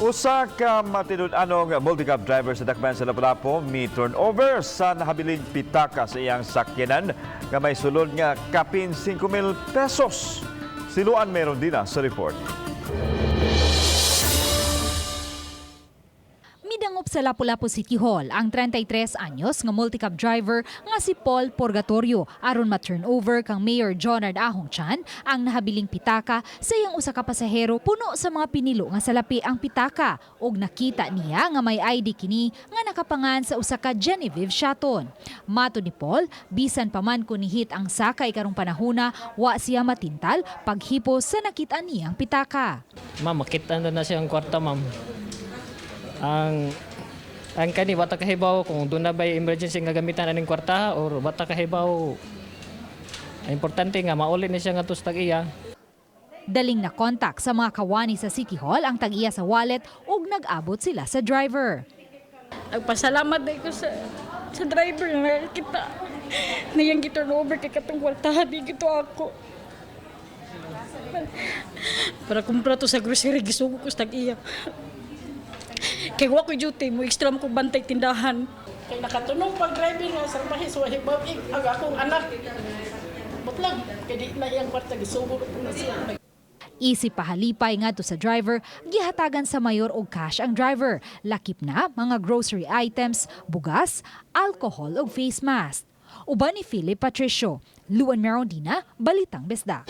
Usa ka matinud-anong multi-cab driver sa Dakbayan sa Lapu-Lapu mi turnover sa nahabiling pitaka sa iyang sakyanan nga may sulod nga kapin 5,000 pesos. Siluan meron din sa report. Midangop sa Lapu-Lapu City Hall ang 33 anyos nga multi-cab driver nga si Paul Purgatorio aron ma-turnover kang Mayor Jonard Ahong Chan ang nahabiling pitaka sa iyang usa ka pasahero puno sa mga pinilo nga salapi ang pitaka ug nakita niya nga may ID kini nga nakapangan sa usa ka Genevieve Shaton. Mato ni Paul, bisan pa man kunihit ang sakay karong panahona, wa siya matintal paghipo sa nakita niyang pitaka. Ma'am, makita na siyang kwarta, ma'am. Ang kani bata kahibaw kung doon na ba emergency nga gamitan aning kwarta or bata kahibaw importante nga mauli ni siya nga tus tag-iya. Daling na kontak sa mga kawani sa City Hall ang tag-iya sa wallet ug nag-abot sila sa driver. Nagpasalamat din ko sa driver nga kita na yung turnover kay katong kwarta di gito ako. Para kumpra to sa grocery gisugo ko sa tag-iya. Kaya wa ko duty mo extra mo kong bantay tindahan. Kaya nakatunong pag-driving nga sa mahis wahibab ang akong anak. Butlang, kaya di na iyang kwarta gisugo ko na siya. Isip pahalipay nga to sa driver, gihatagan sa mayor og cash ang driver. Lakip na mga grocery items, bugas, alcohol ug face mask. Uban ni Philip Patricio, Luan Merondina, Balitang Besda.